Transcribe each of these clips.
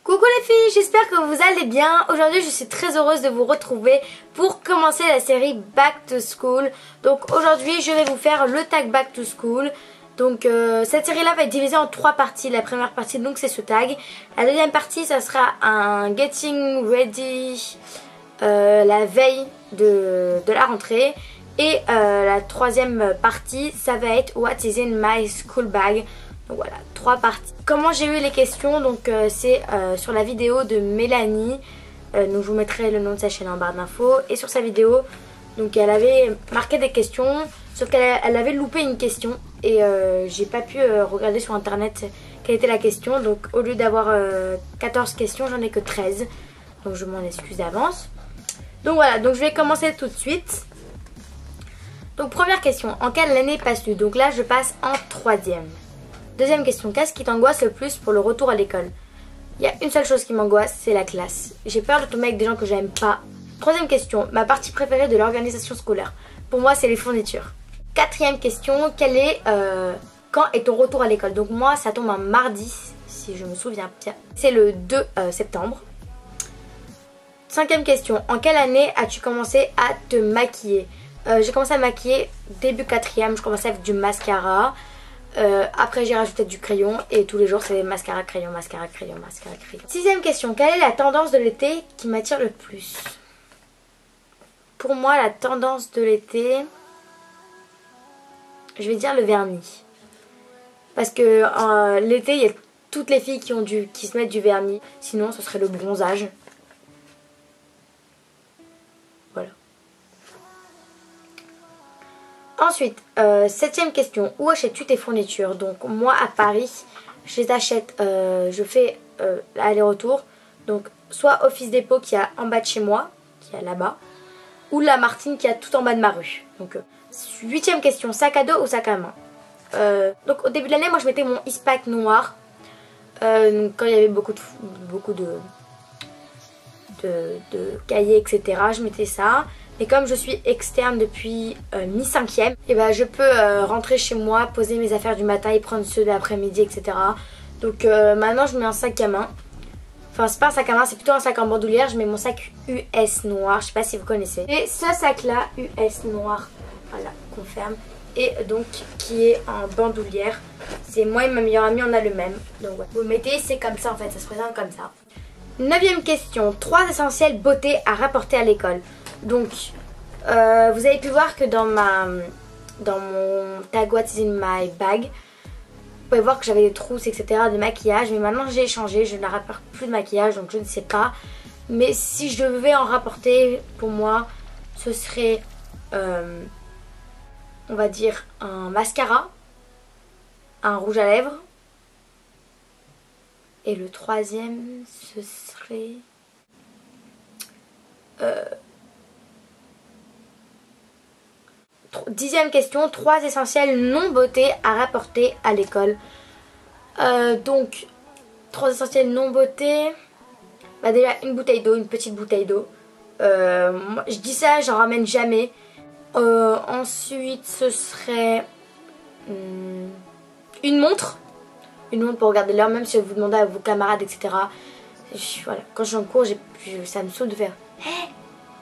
Coucou les filles, j'espère que vous allez bien. Aujourd'hui je suis très heureuse de vous retrouver pour commencer la série Back to School. Donc aujourd'hui je vais vous faire le tag Back to School. Donc cette série là va être divisée en 3 parties. La première partie donc c'est ce tag. La deuxième partie ça sera un Getting Ready la veille de la rentrée. Et la troisième partie ça va être What is in my school bag. Donc voilà, 3 parties. Comment j'ai eu les questions, donc c'est sur la vidéo de Mélanie. Donc je vous mettrai le nom de sa chaîne en barre d'infos. Et sur sa vidéo, donc elle avait marqué des questions, sauf qu'elle avait loupé une question. Et j'ai pas pu regarder sur internet quelle était la question. Donc au lieu d'avoir 14 questions, j'en ai que 13. Donc je m'en excuse d'avance. Donc voilà, donc je vais commencer tout de suite. Donc première question, en quelle année passes-tu? Donc là je passe en 3e. Deuxième question, qu'est-ce qui t'angoisse le plus pour le retour à l'école? Il y a une seule chose qui m'angoisse, c'est la classe. J'ai peur de tomber avec des gens que j'aime pas. Troisième question, ma partie préférée de l'organisation scolaire. Pour moi, c'est les fournitures. Quatrième question, quand est ton retour à l'école? Donc moi, ça tombe un mardi, si je me souviens bien. C'est le 2 septembre. Cinquième question, en quelle année as-tu commencé à te maquiller? J'ai commencé à me maquiller début 4e, je commençais avec du mascara. Après j'ai rajouté du crayon et tous les jours c'est mascara, crayon, mascara, crayon, mascara, crayon. Sixième question, quelle est la tendance de l'été qui m'attire le plus? Pour moi la tendance de l'été, je vais dire le vernis. Parce que l'été il y a toutes les filles qui se mettent du vernis. Sinon ce serait le bronzage. Voilà. Ensuite, septième question, où achètes-tu tes fournitures? Donc moi à Paris, je les achète, je fais aller-retour. Donc soit Office Dépôt qui est en bas de chez moi, qui est là-bas, ou La Martine qui est tout en bas de ma rue. Donc huitième question, sac à dos ou sac à main? Donc au début de l'année, moi je mettais mon Eastpak noir. Donc, quand il y avait beaucoup de cahiers, etc. Je mettais ça. Et comme je suis externe depuis mi-5e, et ben je peux rentrer chez moi, poser mes affaires du matin et prendre ceux de l'après-midi, etc. Donc maintenant je mets un sac à main. Enfin c'est pas un sac à main, c'est plutôt un sac en bandoulière. Je mets mon sac US noir, je sais pas si vous connaissez. Et ce sac là, US noir, voilà, qu'on ferme. Et donc qui est en bandoulière. C'est moi et ma meilleure amie, on a le même. Donc ouais. Vous le mettez, c'est comme ça en fait, ça se présente comme ça. 9e question, 3 essentiels beauté à rapporter à l'école. Donc, vous avez pu voir que dans mon tag What is in my bag, vous pouvez voir que j'avais des trousses, etc. de maquillage. Mais maintenant j'ai changé, je ne rapporte plus de maquillage, donc je ne sais pas. Mais si je devais en rapporter, pour moi, ce serait, on va dire, un mascara, un rouge à lèvres. Et le troisième, ce serait... 10e question, 3 essentiels non beauté à rapporter à l'école. Donc, 3 essentiels non beauté. Bah déjà, une bouteille d'eau, une petite bouteille d'eau. Je dis ça, j'en ramène jamais. Ensuite, ce serait une montre. Une montre pour regarder l'heure, même si vous demandez à vos camarades, etc. Voilà. Quand je suis en cours, ça me saoule de faire hey,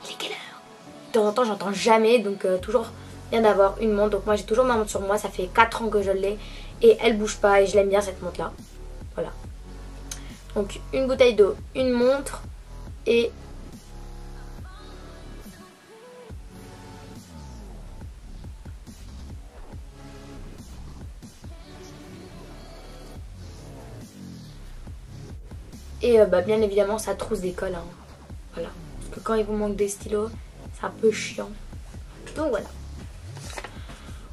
il est quelle heure? De temps en temps, j'entends jamais, donc toujours bien d'avoir une montre. Donc moi, j'ai toujours ma montre sur moi, ça fait 4 ans que je l'ai et elle bouge pas et je l'aime bien cette montre là. Voilà. Donc une bouteille d'eau, une montre et bien évidemment sa trousse d'école, hein. Voilà, parce que quand il vous manque des stylos c'est un peu chiant, donc voilà.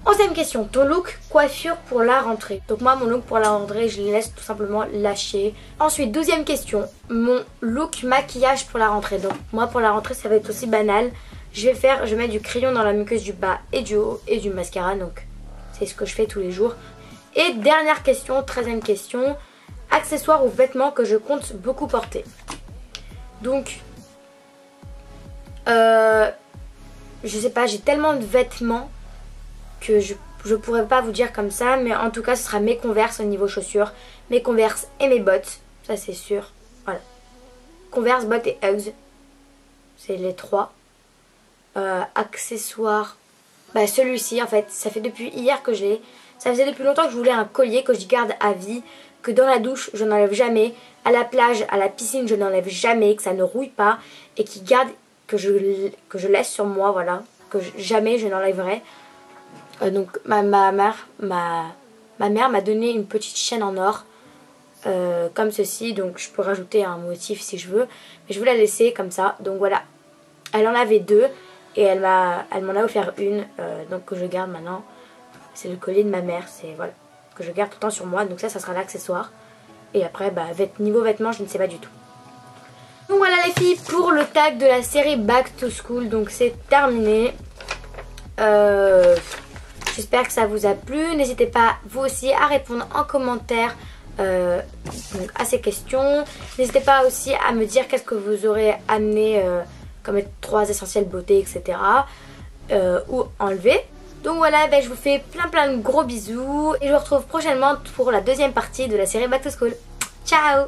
11e question, ton look coiffure pour la rentrée. Donc moi mon look pour la rentrée je les laisse tout simplement lâcher. Ensuite 12e question, mon look maquillage pour la rentrée. Donc moi pour la rentrée ça va être aussi banal. Je vais mettre du crayon dans la muqueuse du bas et du haut et du mascara, donc c'est ce que je fais tous les jours. Et dernière question, 13e question, accessoires ou vêtements que je compte beaucoup porter. Donc je sais pas, j'ai tellement de vêtements que je pourrais pas vous dire comme ça, mais en tout cas ce sera mes Converse au niveau chaussures, mes Converse et mes bottes, ça c'est sûr. Voilà. Converse, bottes et Uggs. C'est les 3. Accessoires. Bah celui-ci en fait, ça fait depuis hier que je l'ai. Ça faisait depuis longtemps que je voulais un collier que je garde à vie. Que dans la douche, je n'enlève jamais. À la plage, à la piscine, je n'enlève jamais. Que ça ne rouille pas. Et qui garde, que je laisse sur moi, voilà. Jamais je n'enlèverai. Donc ma mère m'a donné une petite chaîne en or. Comme ceci. Donc je peux rajouter un motif si je veux. Mais je vais la laisser comme ça. Donc voilà. Elle en avait 2. Et elle m'en a offert une. Donc que je garde maintenant. C'est le collier de ma mère. C'est voilà. Que je garde tout le temps sur moi. Donc ça sera l'accessoire. Et après, bah, niveau vêtements, je ne sais pas du tout. Donc voilà les filles, pour le tag de la série Back to School. Donc c'est terminé. J'espère que ça vous a plu. N'hésitez pas, vous aussi, à répondre en commentaire donc, à ces questions. N'hésitez pas aussi à me dire qu'est-ce que vous aurez amené comme 3 essentiels beauté, etc. Ou enlever. Donc voilà, ben, je vous fais plein de gros bisous. Et je vous retrouve prochainement pour la deuxième partie de la série Back to School. Ciao!